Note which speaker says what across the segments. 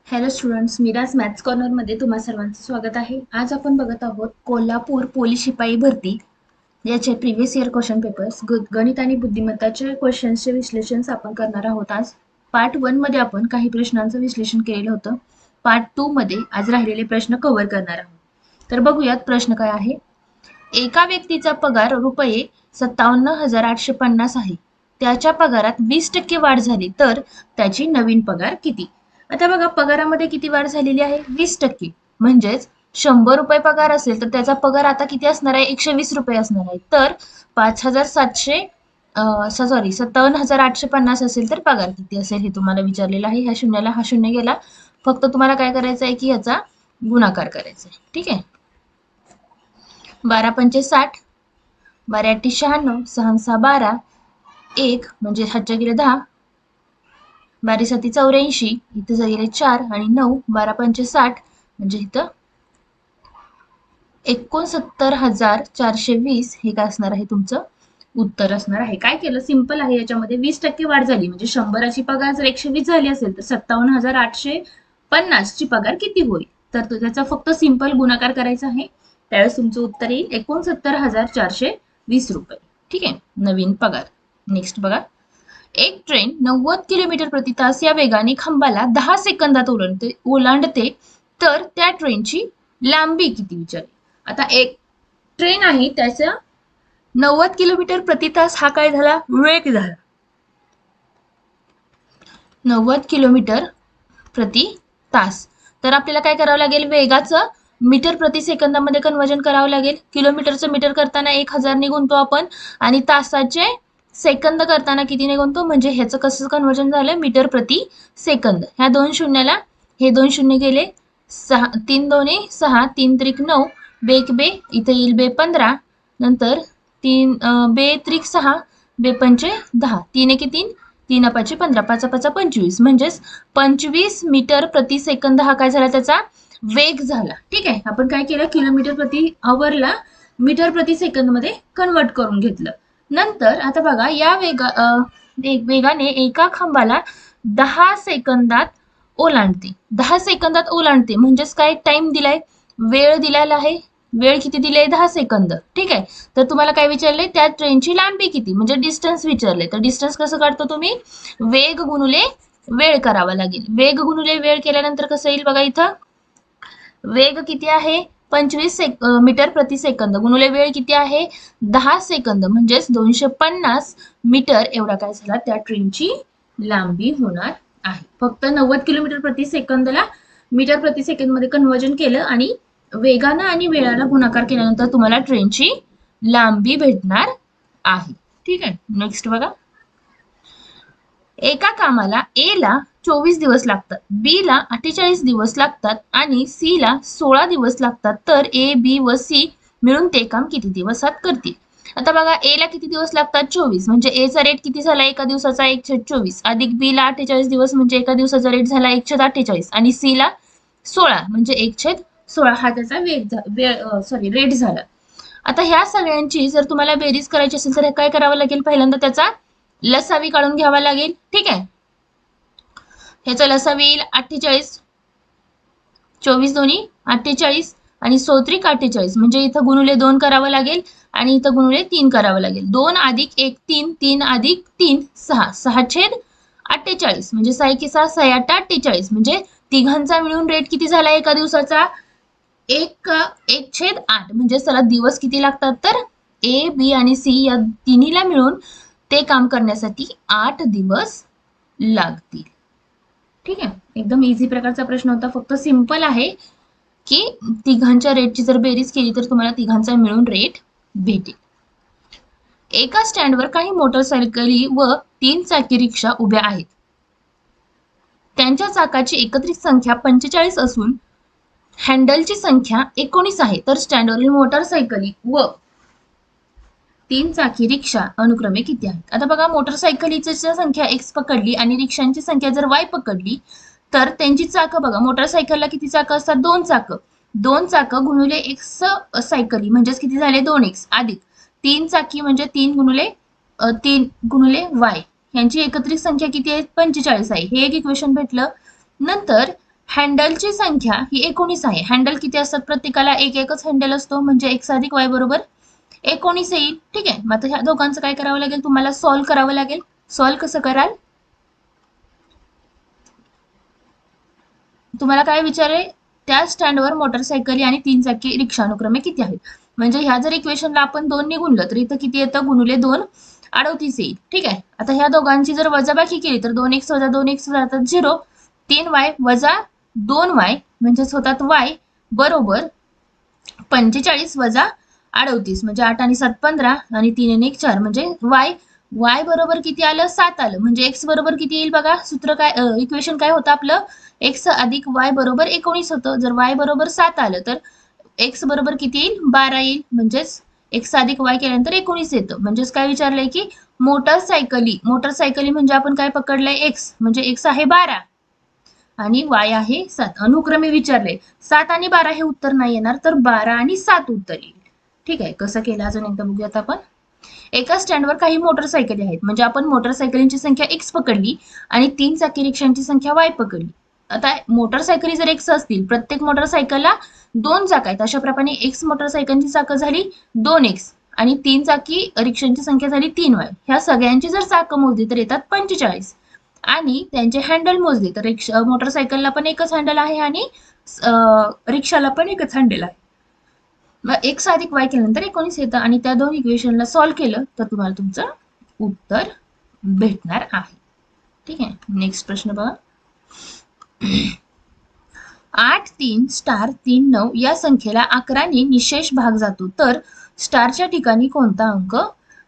Speaker 1: Hello students, मीराज maths कॉर्नरमध्ये तुम्हा सर्वांचं स्वागत आहे. आज आपण बघत आहोत कोल्हापूर पोलीस शिपाई भरती याचे प्रिव्हियस इयर क्वेश्चन पेपर्स, गणित आणि बुद्धिमत्ताच्या क्वेश्चन्सचे विश्लेषण आपण करणार आहोत. आज पार्ट 1 मध्ये आपण काही प्रश्नांचं विश्लेषण केलेलं होतं. पार्ट 2 मध्ये आज राहिलेले प्रश्न कव्हर करणार आहोत. तर बघूयात प्रश्न काय आहे. एका व्यक्तीचा पगार रुपये 57,850 आहे. त्याच्या पगारात 20% वाढ झाली तर त्याची नवीन पगार किती? आता बघा, पगारामध्ये किती वाढ झालेली आहे? 20%. म्हणजेच 100 रुपये पगार असेल तर त्याचा पगार आता किती असणार आहे? 120 रुपये असणार आहे. तर 57,850 असेल तर पगार किती असेल हे तुम्हाला विचारलेलं आहे. ह्या शून्याला हा शून्य गेला. फक्त तुम्हाला काय करायचं आहे की याचा गुणाकार करायचा आहे. ठीक आहे. 12 पंचे 60, 12 अट्टी 96, 6 12, 1 म्हणजे हातच्या गेले 10, 12 साती 84, इथं गेले 4 आणि 9, 12 पंचे 60 म्हणजे इथं 69,420 हे काय असणार आहे? तुमचं उत्तर असणार आहे. काय केलं? सिंपल आहे. याच्यामध्ये 20% वाढ झाली म्हणजे 100ची पगार जर 120 झाली असेल तर 57,850 ची पगार किती होईल? तर त्याचा फक्त सिंपल गुणाकार करायचा आहे. त्यावेळेस तुमचं उत्तर येईल 69,420 रुपये. ठीक आहे, नवीन पगार. नेक्स्ट बघा. एक ट्रेन 90 किलोमीटर प्रति तास या वेगाने खांबाला 10 सेकंदात ओलांडते तर त्या ट्रेनची लांबी किती विचारली. आता एक ट्रेन आहे त्याचा 90 किलोमीटर प्रति तास हा काय झाला? वेग झाला. 90 किलोमीटर प्रति तास. तर आपल्याला काय करावं लागेल? वेगाचं मीटर प्रति सेकंदामध्ये कन्वर्जन करावं लागेल. किलोमीटरचं मीटर करताना 1000 ने गुणतो आपण आणि तासाचे सेकंद करताना कितीने गुणतो? म्हणजे ह्याचं कसं कन्वर्जन झालं? मीटर प्रति सेकंद. ह्या दोन शून्याला हे दोन शून्य गेले. 3 दोन्ही 6, 3 त्रिक 9, बेक बे इथे येईल बे 15, नंतर 3 बे त्रिक 6, बे पंचे 10, 3 एके 3, 3 पाचे 15, 5 5 25 म्हणजेच 25 मीटर प्रति सेकंद हा काय झाला? त्याचा वेग झाला. ठीक आहे. आपण काय केलं? किलोमीटर प्रति आवरला मीटर प्रति सेकंद मध्ये कन्वर्ट करून घेतलं. नंतर आता बघा, या वेगाने एका खांबाला 10 सेकंदात ओलांडते. 10 सेकंदात ओलांडते म्हणजेच काय? टाइम दिलाय, वेळ दिलेला आहे. वेळ किती दिले? 10 सेकंद. ठीक आहे. तर तुम्हाला काय विचारले? त्या ट्रेनची लांबी किती म्हणजे डिस्टन्स विचारले. तर डिस्टन्स कसं काढतो तुम्ही? वेग गुणुले वेळ करावा लागेल. वेग गुणुले वेळ केल्यानंतर कसं येईल बघा. इथं वेग किती आहे? 25 मीटर प्रति सेकंद गुणुले वेळ किती आहे? 10 सेकंद म्हणजेच 250 मीटर एवढा काय झाला? त्या ट्रेनची लांबी होणार आहे. फक्त 90 किलोमीटर प्रति सेकंदला मीटर प्रति सेकंद मध्ये कन्वर्जन केलं आणि वेगानं आणि वेळाला गुणाकार केल्यानंतर तुम्हाला ट्रेनची लांबी भेटणार आहे. ठीक आहे. नेक्स्ट बघा. एका कामाला ए ला 24 दिवस लागतात, बी ला 48 दिवस लागतात आणि सी ला 16 दिवस लागतात. तर ए, बी व सी मिळून ते काम किती दिवसात करतील? आता बघा, ए ला किती दिवस लागतात? 24. म्हणजे ए चा रेट किती झाला? एका दिवसाचा 1/24 अधिक बी ला 48 दिवस म्हणजे एका दिवसाचा रेट झाला 1/48 आणि सी ला 16 म्हणजे 1/16 हा त्याचा रेट झाला. आता ह्या सगळ्यांची जर तुम्हाला बेरीज करायची असेल तर काय करावं लागेल? पहिल्यांदा त्याचा लसावी काढून घ्यावा लागेल. ठीक आहे. ह्याचा लसावी येईल 48, 24 दोन्ही 48 आणि 16 48 म्हणजे इथं गुणुले 2 करावं लागेल आणि इथं गुणुले 3 करावं लागेल. 2 अधिक 1 3, 3 अधिक 3 6, 6/48 म्हणजे 6 एके 6, 6 8 48 म्हणजे तिघांचा मिळून रेट किती झाला एका दिवसाचा? 1/8 म्हणजे चला दिवस किती लागतात? तर ए, बी आणि सी या तिन्हीला मिळून ते काम करण्यासाठी 8 दिवस लागतील. ठीक आहे. एकदम इझी प्रकारचा प्रश्न होता. फक्त सिंपल आहे की तिघांच्या रेटची जर बेरीज केली तर तुम्हाला तिघांचा मिळून रेट भेटेल. एका स्टँडवर काही मोटरसायकली व 3 चाकी रिक्षा उभ्या आहेत. त्यांच्या चाकाची एकत्रित संख्या 45 असून हँडलची संख्या 19 आहे. तर स्टँडवरील मोटरसायकली व 3 चाकी रिक्षा अनुक्रमे किती आहेत? आता बघा, मोटरसायकलीची संख्या x पकडली आणि रिक्षांची संख्या जर y पकडली तर त्यांची चाकं बघा. मोटरसायकलला किती चाकं असतात? 2 चाकं. 2 चाकं गुणुले x सायकली म्हणजेच किती झाले? 2x अधिक 3 चाकी म्हणजे 3 गुणुले y यांची एकत्रित संख्या किती आहे? 45 आहे. हे एक इक्वेशन भेटलं. नंतर हँडलची संख्या ही 19 आहे. हँडल किती असतात? प्रत्येकाला एक एकच हँडल असतो, म्हणजे x अधिक y बरोबर 19 येईल. ठीक आहे. मग आता ह्या दोघांचं काय करावं लागेल? तुम्हाला सॉल्व्ह करावं लागेल. सॉल्व्ह कसं कराल? तुम्हाला काय विचारेल? त्या स्टँडवर मोटरसायकली आणि 3 चाकी रिक्षा अनुक्रमे किती आहेत? म्हणजे ह्या जर इक्वेशनला आपण 2 ने गुणलं तर इथं किती येतं? गुणुले 2 38 येईल. ठीक आहे. आता ह्या दोघांची जर वजाबाकी केली तर 2x वजा 2x जातात 0. 3y वजा 2y म्हणजेच होतात y बरोबर 45 वजा 38 म्हणजे 8 आणि 7 15 आणि 3 आणि 1 4 म्हणजे y बरोबर किती आलं? 7 आलं. म्हणजे x बरोबर किती येईल बघा? सूत्र काय इक्वेशन काय होतं आपलं? x अधिक y बरोबर 19 होतं. जर y बरोबर 7 आलं तर x बरोबर किती येईल? 12 येईल. म्हणजेच x अधिक y केल्यानंतर 19 येतं. म्हणजेच काय विचारलंय की मोटरसायकली म्हणजे आपण काय पकडलंय? x म्हणजे x आहे 12 आणि y आहे 7. अनुक्रमे विचारले. 7 आणि 12 हे उत्तर नाही येणार, तर 12 आणि 7 उत्तर येईल. ठीक आहे. कसं केलं अजून एकदा बघूयात आपण. एका स्टँडवर काही मोटरसायकली आहेत. म्हणजे आपण मोटरसायकलींची संख्या x पकडली आणि 3 चाकी रिक्षांची संख्या y पकडली. आता मोटरसायकली जर x असतील, प्रत्येक मोटरसायकलला 2 चाक आहेत. अशा प्रकारे x मोटरसायकलची चाकं झाली 2x आणि 3 चाकी रिक्षांची संख्या झाली 3y. ह्या सगळ्यांची जर चाकं मोजली तर येतात 45 आणि त्यांचे हँडल मोजले तर मोटरसायकलला पण एकच हँडल आहे आणि रिक्षाला पण एकच हँडल आहे. मग x अधिक y केल्यानंतर 19 येतं आणि त्या दोन इक्वेशनला सॉल्व्ह केलं तर तुम्हाला तुमचं उत्तर भेटणार आहे. ठीक आहे. नेक्स्ट प्रश्न बघा. 8 3 स्टार 3 9 या संख्येला 11 ने निशेष भाग जातो तर स्टारच्या ठिकाणी कोणता अंक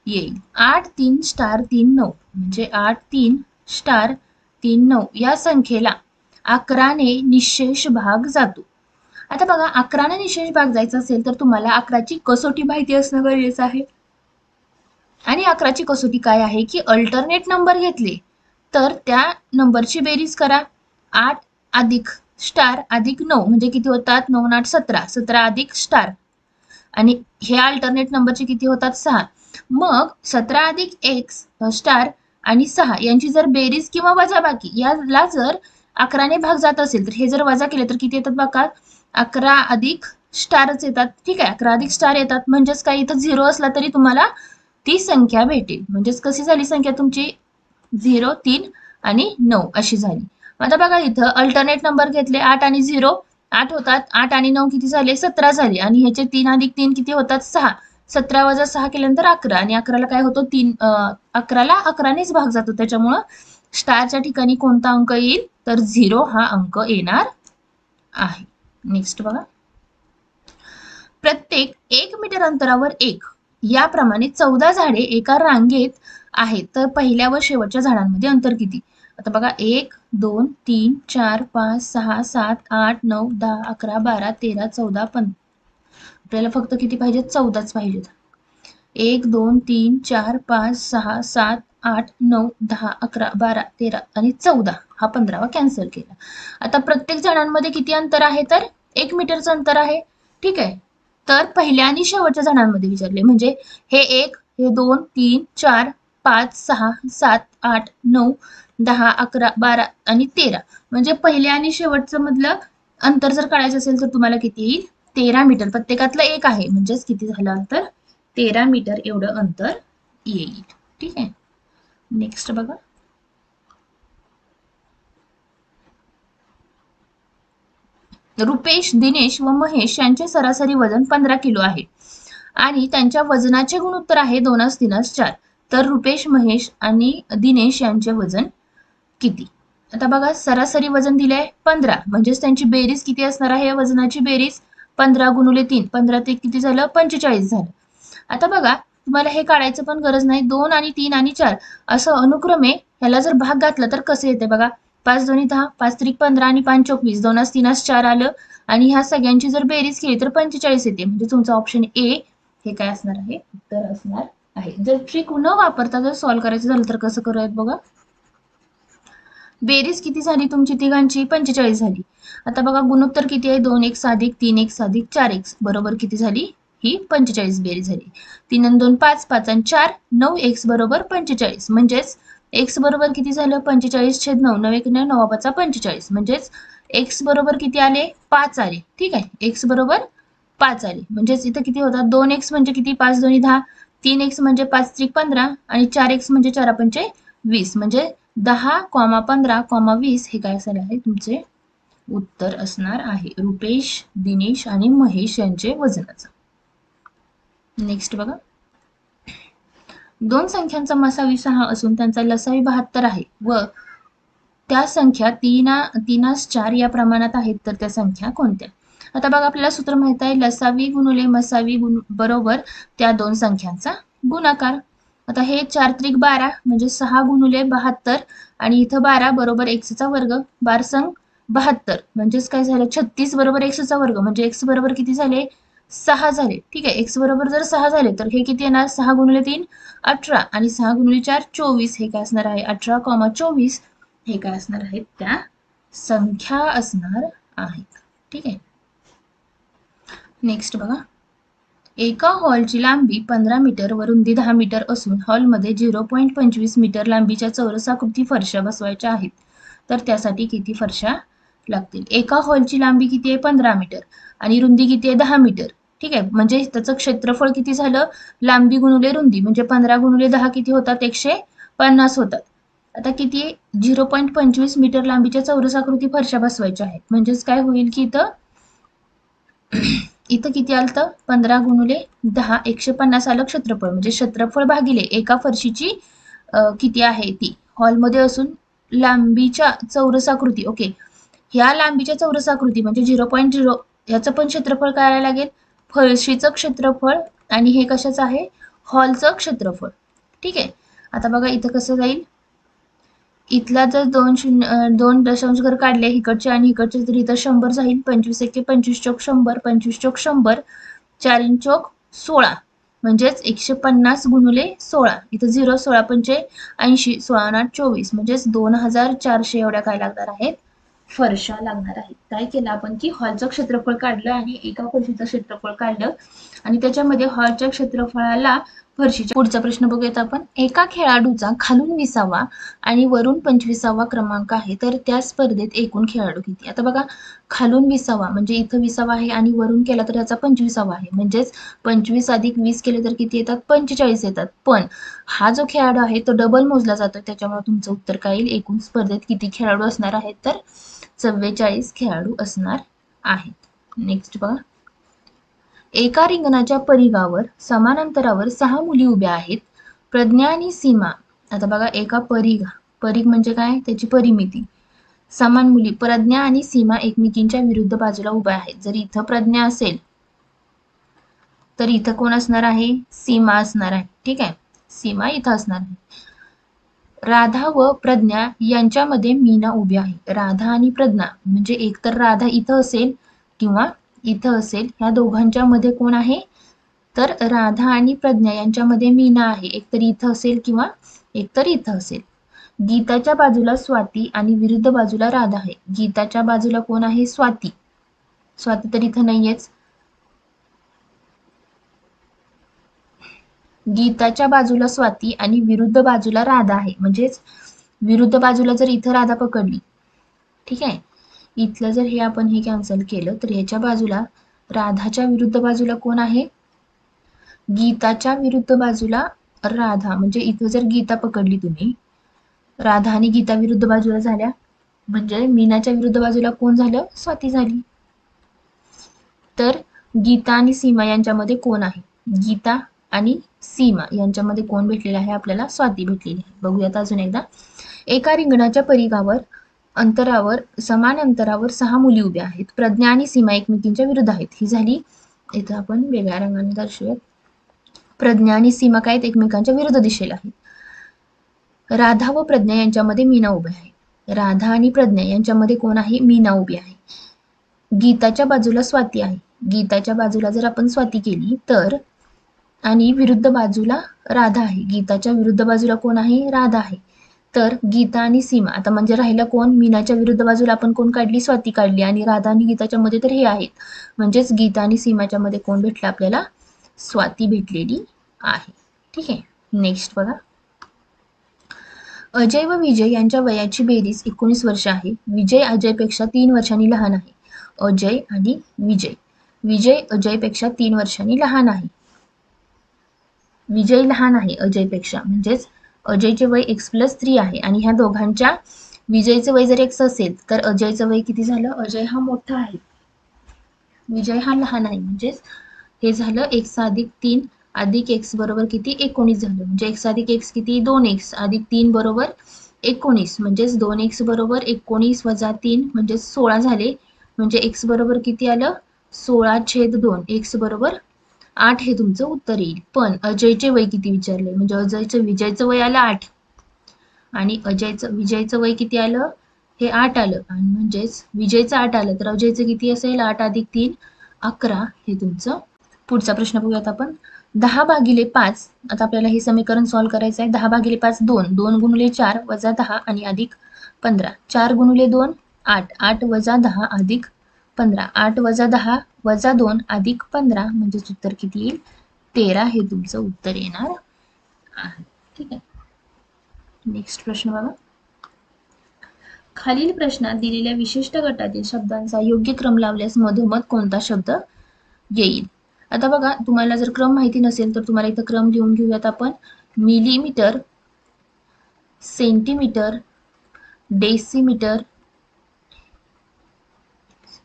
Speaker 1: येईल? 8 3 स्टार 3 9 म्हणजे 8 3 स्टार 3 9 या संख्येला 11 ने निशेष भाग जातो. आता बघा, 11 ने निशेष भाग जायचा असेल तर तुम्हाला 11ची कसोटी माहिती असणं गरजेचं आहे. आणि 11ची कसोटी काय आहे की अल्टरनेट नंबर घेतले तर त्या नंबरची बेरीज करा. 8 अधिक स्टार अधिक 9 म्हणजे किती होतात? 9 8 17. 17 अधिक स्टार आणि हे अल्टरनेट नंबरचे किती होतात? 6. मग 17 अधिक x स्टार आणि 6 यांची जर बेरीज किंवा वजाबाकी याला जर 11 ने भाग जात असेल तर हे जर वजा केले तर किती येतात बघा? 11 अधिक स्टारच येतात. ठीक आहे. 11 अधिक स्टार येतात. म्हणजेच काही इथं 0 असला तरी तुम्हाला ती संख्या भेटेल. म्हणजेच कशी झाली संख्या तुमची? 0 3 आणि 9 अशी झाली. आता बघा, इथं अल्टरनेट नंबर घेतले 8 आणि 0. 8 होतात. 8 आणि 9 किती झाले? 17 झाले आणि ह्याचे 3 अधिक 3 किती होतात? 6. 17 वजा 6 केल्यानंतर 11 आणि 11ला काय होतं? 11ला 11नेच भाग जातो. त्याच्यामुळं स्टारच्या ठिकाणी कोणता अंक येईल? तर 0 हा अंक येणार आहे. नेक्स्ट बघा. प्रत्येक 1 मीटर अंतरावर एक याप्रमाणे 14 झाडे एका रांगेत आहेत तर पहिल्या व शेवटच्या झाडांमध्ये अंतर किती? आता बघा, 1 2 3 4 5 6 7 8 9 10 11 12 13 14 15. आपल्याला फक्त किती पाहिजेत? 14च पाहिजेत. 1 2 3 4 5 6 7 8 9 10 11 12 13 आणि 14 हा 15वा कॅन्सल केला. आता प्रत्येक झाडांमध्ये किती अंतर आहे? तर 1 मीटरचं अंतर आहे. ठीक आहे. तर पहिल्या आणि शेवटच्या झाडांमध्ये विचारले म्हणजे हे 1 हे 2 3 4 5 6 7 8 9 10 11 12 आणि 13 म्हणजे पहिल्या आणि शेवटचं मधलं अंतर जर काढायचं असेल तर तुम्हाला किती येईल? 13 मीटर. प्रत्येकातलं एक आहे म्हणजेच किती झालं अंतर? 13 मीटर एवढं अंतर येईल. ठीक आहे. नेक्स्ट बघा. रुपेश, दिनेश व महेश यांचे सरासरी वजन 15 किलो आहे आणि त्यांच्या वजनाचे गुणोत्तर आहे 2:3:4. तर रुपेश, महेश आणि दिनेश यांचे वजन किती? आता बघा, सरासरी वजन दिले 15 म्हणजेच त्यांची बेरीज किती असणार आहे? वजनाची बेरीज 15 गुणुले 3. 15 ते किती झालं? 45 झालं. आता बघा, तुम्हाला हे काढायचं पण गरज नाही. 2 आणि 3 आणि 4 असं अनुक्रमे ह्याला जर भाग घातला तर कसं येते बघा? 5 2 10 5 3 15 आणि 5 4 20. 2 3 4 आलं आणि ह्या सगळ्यांची जर बेरीज केली तर 45 येते. म्हणजे तुमचं ऑप्शन ए हे काय असणार आहे? उत्तर असणार आहे. जर ट्रिक न वापरता जर सॉल्व्ह करायचं झालं तर कसं करूयात बघा. बेरीज किती झाली तुमची तिघांची? 45 झाली. आता बघा, गुणोत्तर किती आहे? 2x अधिक 3x अधिक 4x बरोबर किती झाली? ही 45 बेरीज झाली. 3 आणि 2 5 5 आणि 4 9x बरोबर 45 म्हणजेच x बरोबर किती झालं? 45 छेद 9 9 1 9 9 45 म्हणजेच एक्स बरोबर किती आले 5 आले. ठीक आहे, एक्स बरोबर 5 आले. म्हणजेच इथं किती होतात 2x म्हणजे किती 5 दोन्ही 10, 3x म्हणजे 5 त्रिक 15 आणि 4x म्हणजे 4 पंचे 20 म्हणजे 10, 15, 20 हे काय असणार आहे तुमचे उत्तर असणार आहे रुपेश, दिनेश आणि महेश यांचे वजनाचं. नेक्स्ट बघा, दोन संख्यांचा मसावी 6 असून त्यांचा लसावी 72 आहे व त्या संख्या 3 4 या प्रमाणात आहेत, तर त्या संख्या कोणत्या? आता बघा आपल्याला सूत्र माहित आहे लसावी गुणुले मसावी बरोबर त्या दोन संख्यांचा गुणाकार. आता हे 4 त्रिक 12 म्हणजे 6 गुणुले 72 आणि इथं 12 बरोबर x चा वर्ग, 12 संग 72 म्हणजेच काय झालं 36 बरोबर x चा वर्ग म्हणजे x बरोबर किती झाले 6 झाले. ठीक आहे, x बरोबर जर 6 झाले तर हे किती येणार 6 गुणुले 3 18 आणि 6 गुणुले 4 24 हे काय असणार आहे 18, 24 हे काय असणार आहेत त्या संख्या असणार आहेत. ठीक आहे, नेक्स्ट बघा, एका हॉलची लांबी 15 मीटर व रुंदी 10 मीटर असून हॉलमध्ये 0.25 मीटर लांबीच्या चौरसाकृती फरशा बसवायच्या आहेत, तर त्यासाठी किती फरशा लागतील? एका हॉलची लांबी किती आहे 15 मीटर आणि रुंदी किती आहे 10 मीटर. ठीक आहे, म्हणजे त्याचं क्षेत्रफळ किती झालं लांबी गुणुले रुंदी म्हणजे 15 गुणुले 10 किती होतात 150 होतात. आता किती 0.25 मीटर लांबीच्या चौरसाकृती फरशा बसवायच्या आहेत म्हणजेच काय होईल की इथं किती आलं 15 गुणुले 10 150 आलं क्षेत्रफळ म्हणजे क्षेत्रफळ भागिले एका फरशीची किती आहे ती हॉलमध्ये असून लांबीच्या चौरसाकृती. ओके, ह्या लांबीच्या चौरसाकृती म्हणजे 0.0 याचं पण क्षेत्रफळ काय लागेल फरशीचं क्षेत्रफळ आणि हे कशाचं आहे हॉलचं क्षेत्रफळ. ठीक आहे, आता बघा इथं कसं जाईल इथला जर 2 दशांश घर काढले इकडचे आणि इकडचे तर इथं 100 जाईल 25 एके 25 चौक 100 25 चौक 100 4 चौक 16 म्हणजेच 150 गुणुले 16 इथं 0 16 पंचे 80 16 8 24 म्हणजेच 2400 एवढ्या काय लागणार आहेत फरशा लागणार आहेत. काय केलं आपण की हॉलचं क्षेत्रफळ काढलं आणि एका फरशीचं क्षेत्रफळ काढलं आणि त्याच्यामध्ये हॉलच्या क्षेत्रफळाला फरशीच्या पुढचा प्रश्न बघूयात आपण. एका खेळाडूचा खालून 20वा आणि वरून 25वा क्रमांक आहे तर त्या स्पर्धेत एकूण खेळाडू किती? आता बघा खालून 20वा म्हणजे इथं 20वा आहे आणि वरून केला तर याचा 25वा आहे म्हणजेच 25 अधिक 20 केले तर किती येतात 45 येतात. पण हा जो खेळाडू आहे तो डबल मोजला जातो त्याच्यामुळे तुमचं उत्तर काय येईल एकूण स्पर्धेत किती खेळाडू असणार आहेत तर 44 खेळाडू असणार आहेत. नेक्स्ट बघा, एका रिंगणाच्या परिघावर समान अंतरावर 6 मुली उभ्या आहेत. प्रज्ञा आणि सीमा, आता बघा एका परिघ म्हणजे काय त्याची परिमिती, समान मुली प्रज्ञा आणि सीमा एकमेकींच्या विरुद्ध बाजूला उभ्या आहेत. जर इथं प्रज्ञा असेल तर इथं कोण असणार आहे सीमा असणार आहे. ठीक आहे, सीमा इथं असणार आहे. राधा व प्रज्ञा यांच्यामध्ये मीना उभी आहे. राधा आणि प्रज्ञा म्हणजे एकतर राधा इथं असेल किंवा इथं असेल, ह्या दोघांच्या मध्ये कोण आहे तर राधा आणि प्रज्ञा यांच्यामध्ये मीना आहे. एकतर इथं असेल किंवा एकतर इथं असेल. गीताच्या बाजूला स्वाती आणि विरुद्ध बाजूला राधा आहे. गीताच्या बाजूला कोण आहे स्वाती, स्वाती तर इथं नाहीयेच. गीताच्या बाजूला स्वाती आणि विरुद्ध बाजूला राधा आहे म्हणजेच विरुद्ध बाजूला जर इथं राधा पकडली, ठीक आहे, इथलं जर हे आपण हे कॅन्सल केलं तर याच्या बाजूला राधाच्या विरुद्ध बाजूला कोण आहे गीताच्या विरुद्ध बाजूला राधा म्हणजे इथं जर गीता पकडली तुम्ही राधा आणि गीता विरुद्ध बाजूला झाल्या म्हणजे मीनाच्या विरुद्ध बाजूला कोण झालं स्वाती झाली. तर गीता आणि सीमा यांच्यामध्ये कोण आहे गीता आणि सीमा यांच्यामध्ये कोण भेटलेला आहे आपल्याला स्वाती भेटलेली आहे. बघूयात अजून एकदा. एका रिंगणाच्या परिघावर समान अंतरावर 6 मुली उभ्या आहेत. प्रज्ञा आणि सीमा एकमेकींच्या विरुद्ध आहेत. ही झाली, इथं आपण वेगळ्या रंगाने दर्शवूयात. प्रज्ञा आणि सीमा काय एकमेकांच्या विरुद्ध दिशेला आहेत. राधा व प्रज्ञा यांच्यामध्ये मीना उभे आहे. राधा आणि प्रज्ञा यांच्यामध्ये कोण आहे मीना उभी आहे. गीताच्या बाजूला स्वाती आहे. गीताच्या बाजूला जर आपण स्वाती केली तर आणि विरुद्ध बाजूला राधा आहे. गीताच्या विरुद्ध बाजूला कोण आहे राधा आहे. तर गीता आणि सीमा आता म्हणजे राहिला कोण मीनाच्या विरुद्ध बाजूला आपण कोण काढली स्वाती काढली आणि राधा आणि गीताच्या मध्ये तर हे आहेत म्हणजेच गीता आणि सीमाच्या मध्ये कोण भेटलं आपल्याला स्वाती भेटलेली आहे. ठीक आहे, नेक्स्ट बघा. अजय व विजय यांच्या वयाची बेरीज 19 वर्ष आहे. विजय अजयपेक्षा 3 वर्षांनी लहान आहे. अजय आणि विजय. विजय अजयपेक्षा 3 वर्षांनी लहान आहे. विजय लहान आहे अजयपेक्षा, म्हणजेच अजयचे वय x+3 आहे आणि ह्या दोघांच्या विजयचे वय जर x असेल तर अजयचं वय किती झालं? अजय हा मोठा आहे, विजय हा लहान आहे. म्हणजेच हे झालं x अधिक 3 अधिक x बरोबर किती? 19 झालं. म्हणजे x अधिक x किती? 2x अधिक 3 बरोबर 19. म्हणजेच 2x बरोबर 19 वजा 3 म्हणजे 16 झाले. म्हणजे x बरोबर किती आलं? 16/2. x बरोबर 8 हे तुमचं उत्तर येईल. पण अजयचे वय किती विचारले? म्हणजे विजयचं वय आलं 8 आणि विजयचं वय किती आलं? हे 8 आलं. आणि म्हणजेच विजयचं 8 आलं तर अजयचं किती असेल? 8 अधिक 3 11 हे तुमचं. पुढचा प्रश्न बघूयात आपण. 10/5. आता आपल्याला हे समीकरण सॉल्व्ह करायचं आहे. 10/5 2. 2 गुणिले 4 वजा 10 आणि अधिक 15. 4 गुणिले 2 8. 8 वजा 10 अधिक 15. 8 वजा 10 वजा 2 अधिक 15 म्हणजेच उत्तर किती येईल? 13 हे तुमचं उत्तर येणार आहे. ठीक आहे. नेक्स्ट प्रश्न बघा. खालील प्रश्नात दिलेल्या विशिष्ट गटातील शब्दांचा योग्य क्रम लावल्यास मधोमध कोणता शब्द येईल? आता बघा, तुम्हाला जर क्रम माहिती नसेल तर तुम्हाला इथं क्रम लिहून घेऊयात आपण. Millimetre, centimetre, decimetre,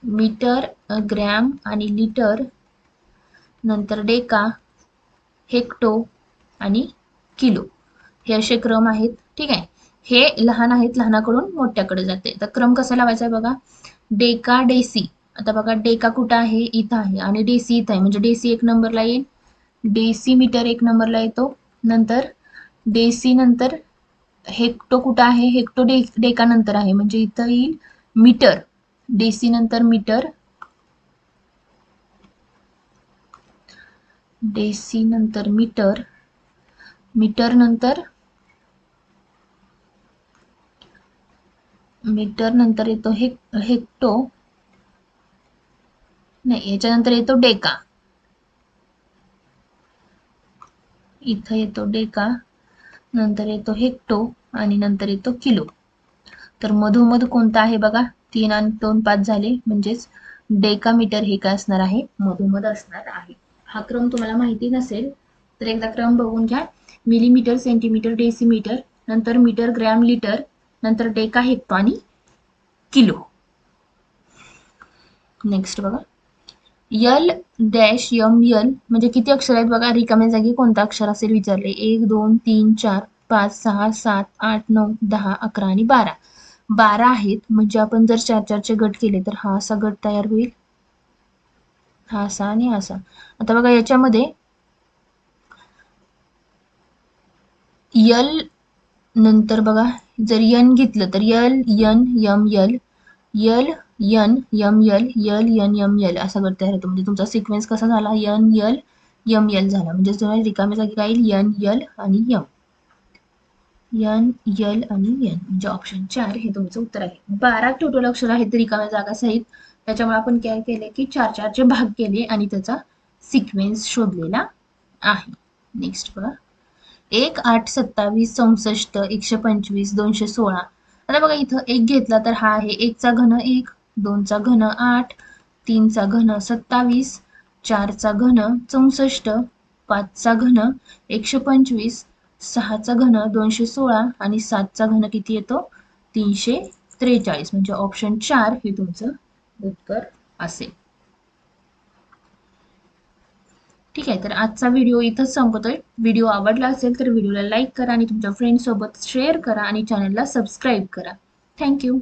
Speaker 1: metre, gram आणि लिटर, नंतर डेका, हेक्टो आणि किलो, हे असे क्रम आहेत. ठीक आहे. हे लहान आहेत, लहानाकडून मोठ्याकडे जाते. तर क्रम कसा लावायचा आहे बघा. Deca, deci. आता बघा, डेका कुठं आहे? इथं आहे आणि डेसी इथं आहे. म्हणजे डेसी 1 नंबरला येईल. डेसीमीटर 1 नंबरला येतो. नंतर डेसी नंतर हेक्टो कुठं आहे? हेक्टो डेका नंतर आहे, म्हणजे इथं येईल मीटर. डेसी नंतर मीटर, डेसी नंतर मीटर, मीटर नंतर येतो हेक्टो, नाही, याच्यानंतर येतो डेका. इथं येतो डेका, नंतर येतो हेक्टो आणि नंतर येतो किलो. तर मधोमध कोणता आहे बघा? 3 आणि 2 5 झाले, म्हणजेच डेकामीटर हे काय असणार आहे? मधोमध असणार आहे. हा क्रम तुम्हाला माहिती नसेल तर एकदा क्रम बघून घ्या. मिलीमीटर, सेंटीमीटर, डेसिमीटर, नंतर मीटर, ग्रॅम, लिटर, नंतर डेका, हेक्टो आणि किलो. नेक्स्ट बघा. L-M-L म्हणजे किती अक्षर आहेत बघा. रिकाम्या जागी कोणतं अक्षर असेल विचारले. 1 2 3 4 5 6 7 8 9 10 11 आणि 12. 12 आहेत. म्हणजे आपण जर 4-4 चे गट केले तर हा असा गट तयार होईल, हा असा आणि हा असा. आता बघा, याच्यामध्ये L नंतर बघा, जर N घेतलं तर L-N-M-L, L-N-M-L, L-N-M-L असा गट तयार होतो. म्हणजे तुमचा सिक्वेन्स कसा झाला? N-L-M-L झाला. म्हणजे तुम्हाला रिकाम्या जागी काय येईल? N-L आणि M. N-L आणि N म्हणजे ऑप्शन 4 हे तुमचं उत्तर आहे. 12 टोटल अक्षर आहेत रिकाम्या जागा सहित. त्याच्यामुळे आपण काय केले की 4-4 चे भाग केले आणि त्याचा सिक्वेन्स शोधलेला आहे. नेक्स्ट बघा. 1 8 27 64 125 216. आता बघा, इथं 1 घेतला तर हा आहे 1 चा घन 1, 2 चा घन 8, 3 चा घन 27, 4 चा घन 64, 5 चा घन 125, 6 चा घन 216 आणि 7 चा घन किती येतो? 343. म्हणजे ऑप्शन 4 हे तुमचं उत्तर असेल. ठीक आहे. तर आजचा व्हिडिओ इथंच संपतोय. व्हिडिओ आवडला असेल तर व्हिडिओला लाईक करा आणि तुमच्या फ्रेंड्स सोबत शेअर करा आणि चॅनलला सबस्क्राईब करा. थँक्यू.